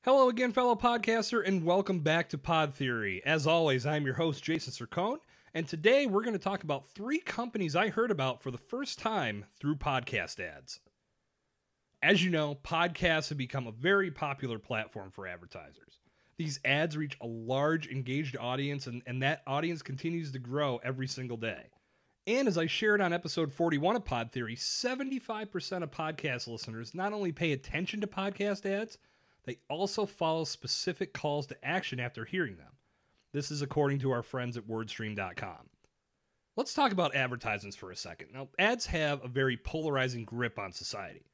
Hello again, fellow podcaster, and welcome back to Pod Theory. As always, I'm your host, Jason Cercone, and today we're going to talk about 3 companies I heard about for the first time through podcast ads. As you know, podcasts have become a very popular platform for advertisers. These ads reach a large, engaged audience, and that audience continues to grow every single day. And as I shared on episode 41 of Pod Theory, 75% of podcast listeners not only pay attention to podcast ads, they also follow specific calls to action after hearing them. This is according to our friends at wordstream.com. Let's talk about advertisements for a second. Now, ads have a very polarizing grip on society.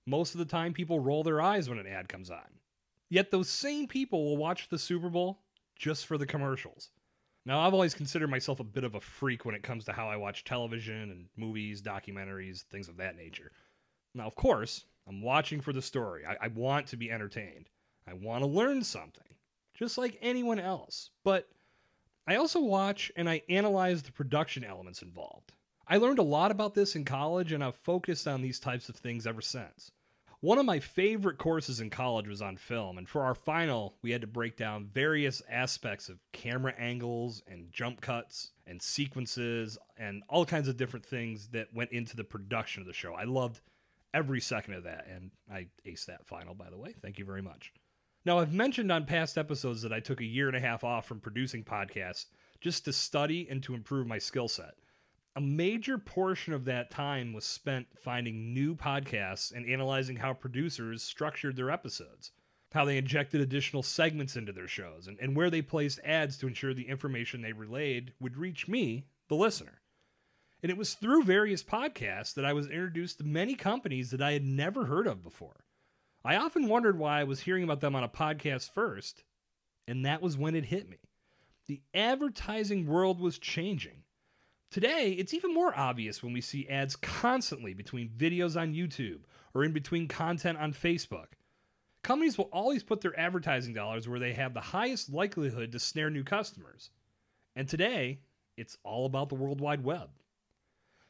Most of the time, people roll their eyes when an ad comes on. Yet those same people will watch the Super Bowl just for the commercials. Now, I've always considered myself a bit of a freak when it comes to how I watch television and movies, documentaries, things of that nature. Now, of course, I'm watching for the story. I want to be entertained. I want to learn something, just like anyone else. But I also watch and I analyze the production elements involved. I learned a lot about this in college, and I've focused on these types of things ever since. One of my favorite courses in college was on film, and for our final, we had to break down various aspects of camera angles and jump cuts and sequences and all kinds of different things that went into the production of the show. I loved every second of that, and I aced that final, by the way. Thank you very much. Now, I've mentioned on past episodes that I took a year and a half off from producing podcasts just to study and to improve my skill set. A major portion of that time was spent finding new podcasts and analyzing how producers structured their episodes, how they injected additional segments into their shows, and where they placed ads to ensure the information they relayed would reach me, the listener. And it was through various podcasts that I was introduced to many companies that I had never heard of before. I often wondered why I was hearing about them on a podcast first, and that was when it hit me. The advertising world was changing. Today, it's even more obvious when we see ads constantly between videos on YouTube or in between content on Facebook. Companies will always put their advertising dollars where they have the highest likelihood to snare new customers. And today, it's all about the World Wide Web.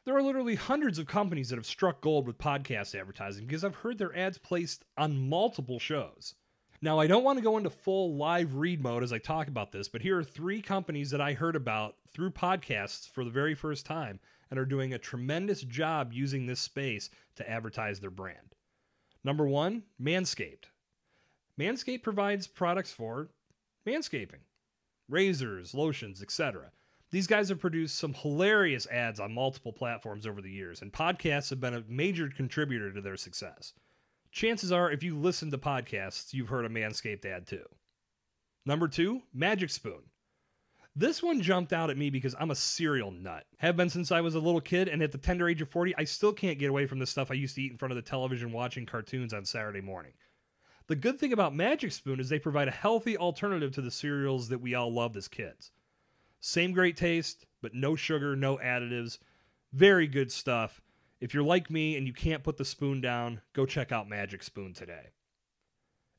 There are literally hundreds of companies that have struck gold with podcast advertising because I've heard their ads placed on multiple shows. Now, I don't want to go into full live read mode as I talk about this, but here are 3 companies that I heard about through podcasts for the very first time and are doing a tremendous job using this space to advertise their brand. Number 1, Manscaped. Manscaped provides products for manscaping, razors, lotions, etc. These guys have produced some hilarious ads on multiple platforms over the years, and podcasts have been a major contributor to their success. Chances are, if you listen to podcasts, you've heard a Manscaped ad too. Number 2, Magic Spoon. This one jumped out at me because I'm a cereal nut. Have been since I was a little kid, and at the tender age of 40, I still can't get away from the stuff I used to eat in front of the television watching cartoons on Saturday morning. The good thing about Magic Spoon is they provide a healthy alternative to the cereals that we all loved as kids. Same great taste, but no sugar, no additives. Very good stuff. If you're like me and you can't put the spoon down, go check out Magic Spoon today.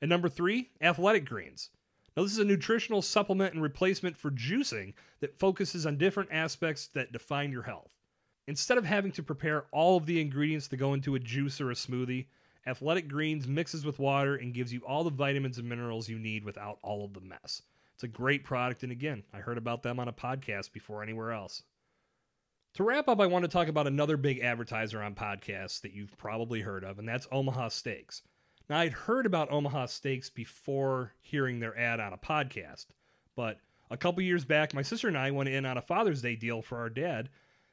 And number 3, Athletic Greens. Now, this is a nutritional supplement and replacement for juicing that focuses on different aspects that define your health. Instead of having to prepare all of the ingredients to go into a juice or a smoothie, Athletic Greens mixes with water and gives you all the vitamins and minerals you need without all of the mess. It's a great product, and again, I heard about them on a podcast before anywhere else. To wrap up, I want to talk about another big advertiser on podcasts that you've probably heard of, and that's Omaha Steaks. Now, I'd heard about Omaha Steaks before hearing their ad on a podcast, but a couple years back, my sister and I went in on a Father's Day deal for our dad,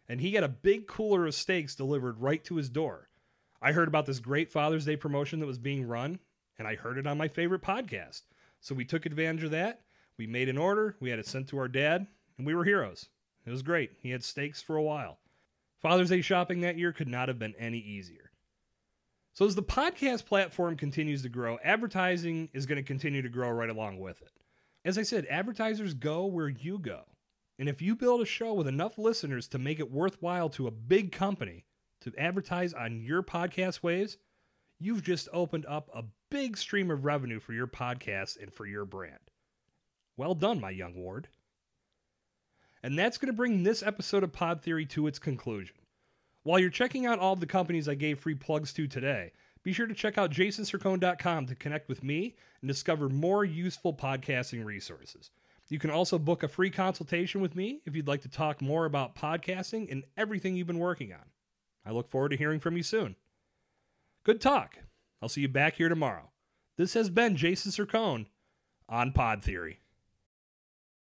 and he got a big cooler of steaks delivered right to his door. I heard about this great Father's Day promotion that was being run, and I heard it on my favorite podcast. So we took advantage of that. We made an order, we had it sent to our dad, and we were heroes. It was great. He had steaks for a while. Father's Day shopping that year could not have been any easier. So as the podcast platform continues to grow, advertising is going to continue to grow right along with it. As I said, advertisers go where you go. And if you build a show with enough listeners to make it worthwhile to a big company to advertise on your podcast waves, you've just opened up a big stream of revenue for your podcast and for your brand. Well done, my young ward. And that's going to bring this episode of Pod Theory to its conclusion. While you're checking out all of the companies I gave free plugs to today, Be sure to check out jasoncercone.com to connect with me and discover more useful podcasting resources. You can also book a free consultation with me if you'd like to talk more about podcasting and everything you've been working on. I look forward to hearing from you soon. Good talk. I'll see you back here tomorrow. This has been Jason Cercone on Pod Theory.